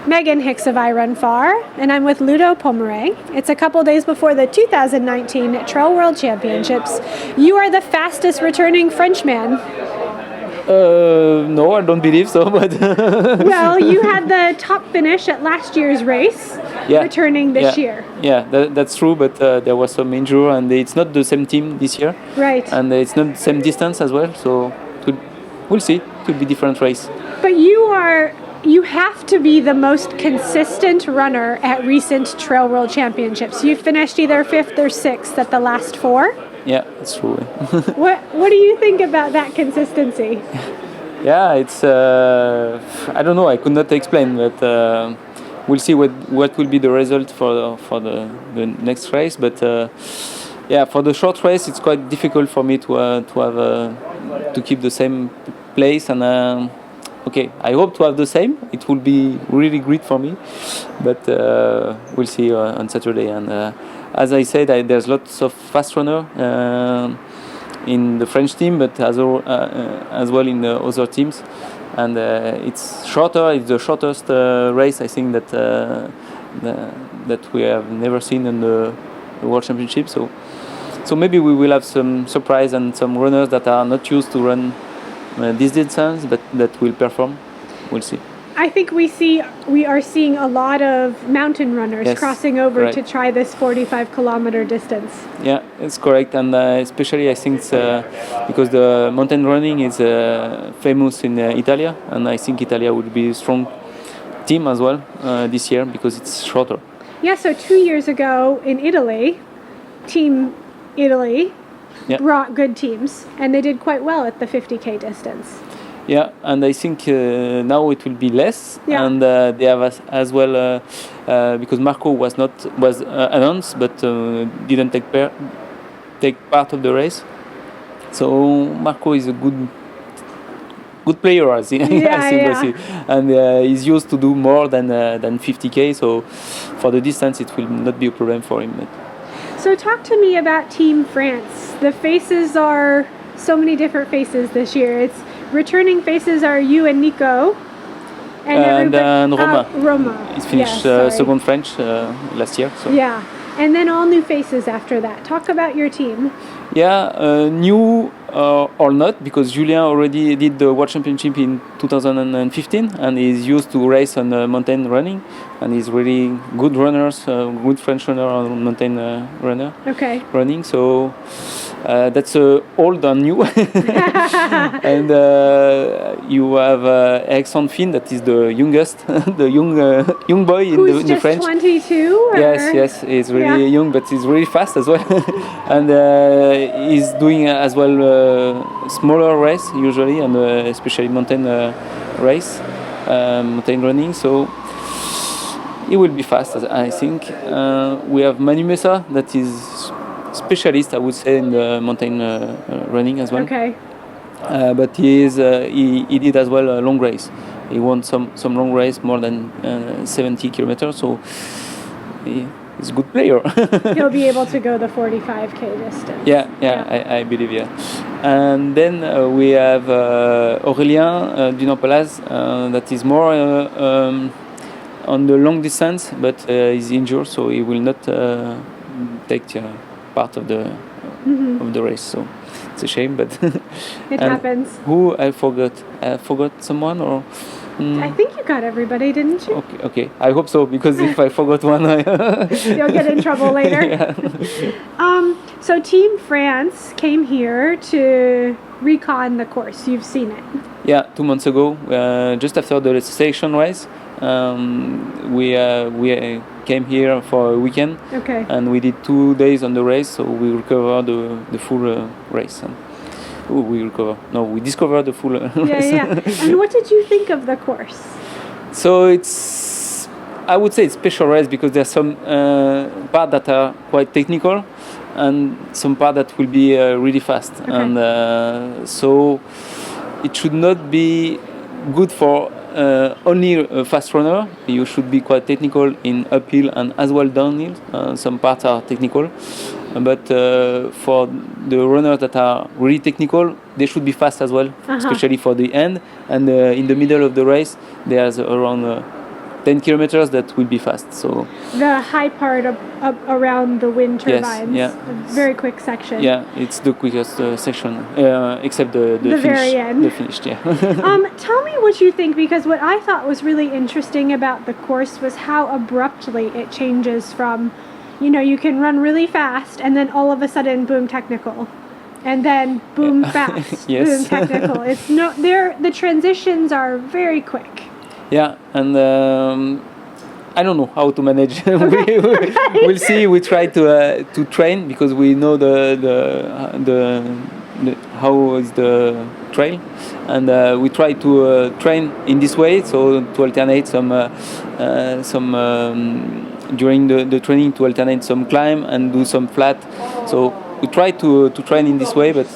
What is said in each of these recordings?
Megan Hicks of I Run Far, and I'm with Ludovic Pommeret. It's a couple days before the 2019 Trail World Championships. You are the fastest returning Frenchman. No, I don't believe so, but... Well, you had the top finish at last year's race, returning this year. Yeah, that's true, but there was some injury, and it's not the same team this year. Right. And it's not the same distance as well, so we'll see. It could be different race. But you have to be the most consistent runner at recent Trail World Championships. You finished either 5th or 6th at the last 4. Yeah, it's true. What do you think about that consistency? Yeah, it's I don't know. I could not explain, but we'll see what will be the result for the next race. But for the short race, it's quite difficult for me to have to keep the same place. And okay, I hope to have the same. It will be really great for me. But we'll see on Saturday. And as I said, there's lots of fast runners in the French team, but as well in the other teams. And it's shorter. It's the shortest race, I think, that we have never seen in the World Championship. So maybe we will have some surprise and some runners that are not used to run this distance, but that will perform. We'll see. I think we are seeing a lot of mountain runners crossing over to try this 45-kilometer distance. Yeah, it's correct, and especially I think it's, because the mountain running is famous in Italy, and I think Italy will be a strong team as well this year because it's shorter. Yeah, so 2 years ago in Italy, Team Italy brought good teams, and they did quite well at the 50K distance. Yeah, and I think now it will be less, and they have as well because Marco was announced but didn't take part of the race. So Marco is a good player, I think. And he's used to do more than 50K. So for the distance, it will not be a problem for him. So talk to me about Team France. The faces are so many different faces this year. Returning faces are you and Nico. And Roma. Roma. He finished second French last year. So. Yeah. And then all new faces after that. Talk about your team. Yeah, new or not, because Julien already did the World Championship in 2015 and is used to race on mountain running, and he's really good runners, good French runner on mountain running. So that's old and new. And you have Alexandre Finn, that is the youngest, the young boy in the French. Who's just 22? Yes, he's really young, but he's really fast as well. And he's doing as well smaller race usually, and especially mountain race, mountain running. So he will be fast, I think. We have Manu Mesa, that is specialist, I would say, in the mountain running as well. Okay. But he did as well a long race. He won some long race, more than 70 kilometers. So he's a good player. He'll be able to go the 45K distance. Yeah. I believe, And then we have Aurélien Dunant-Palaz, that is more on the long distance, but he's injured, so he will not take part of the race. So it's a shame, but it happens. Who I forgot? I forgot someone, or? I think you got everybody, didn't you? Okay. I hope so, because if I forgot one, you'll get in trouble later. So Team France came here to recon the course. You've seen it. Yeah, 2 months ago, just after the selection race, we came here for a weekend. Okay. And we did 2 days on the race, so we recovered the full race. We discovered the full race. And what did you think of the course? So I would say it's special race, because there's some parts that are quite technical and some part that will be really fast. Okay. And so it should not be good for only a fast runner. You should be quite technical in uphill and as well downhill. Some parts are technical. but for the runners that are really technical, they should be fast as well, especially for the end. And in the middle of the race, there's around 10 kilometers that will be fast. So the high part up around the wind turbines. Yes, a very quick section. Yeah, it's the quickest section, except the finish. Very end. The finish, yeah. Tell me what you think, because what I thought was really interesting about the course was how abruptly it changes from, you can run really fast and then all of a sudden, boom, technical. And then boom, fast, boom, technical. It's the transitions are very quick. Yeah, and I don't know how to manage. We'll see. We try to train because we know the how is the trail, and we try to train in this way. So to alternate some during the training, to alternate some climb and do some flat. So we try to train in this way, but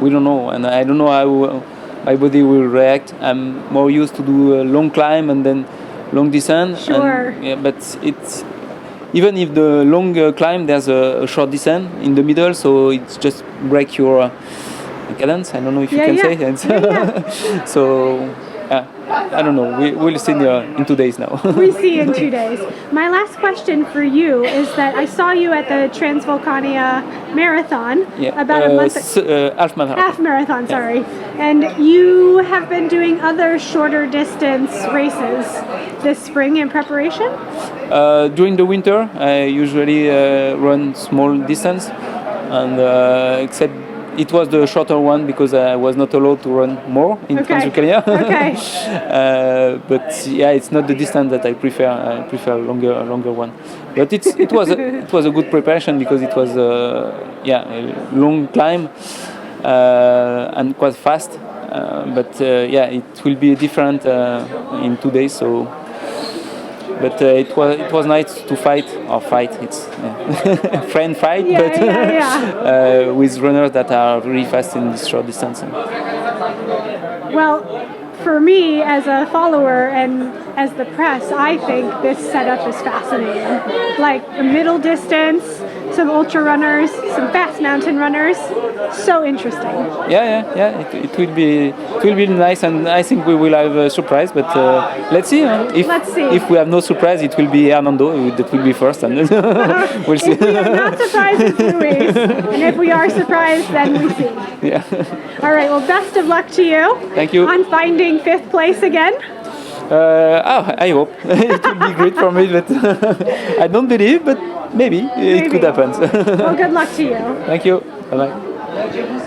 we don't know, and I don't know how my body will react. I'm more used to do a long climb and then long descent. Sure. And, but it's even if the long climb, there's a short descent in the middle, so it's just break your cadence. I don't know if you can say it. So I don't know. We'll see in 2 days now. We see in 2 days. My last question for you is that I saw you at the Transvolcania Marathon about a month ago. Half marathon. Half marathon, sorry. And you have been doing other shorter distance races this spring in preparation? During the winter, I usually run small distance, and except it was the shorter one because I was not allowed to run more in Transvolcania. Okay. But yeah, it's not the distance that I prefer. I prefer longer one. But it was a good preparation because it was a long climb and quite fast. But it will be different in 2 days. So. But it was nice to fight. It's friend fight, with runners that are really fast in this short distance. Well, for me as a follower and as the press, I think this setup is fascinating. Like the middle distance, some ultra runners, some fast mountain runners. So interesting. Yeah. It will be nice, and I think we will have a surprise. But let's see. If we have no surprise, it will be Hernando that will be first, and we'll see. If we are not surprised, it's Luis, and if we are surprised, then we see. Yeah. All right. Well, best of luck to you. Thank you. On finding 5th place again. I hope it will be great for me, but I don't believe. But maybe it could happen. Well, good luck to you. Thank you. Bye bye.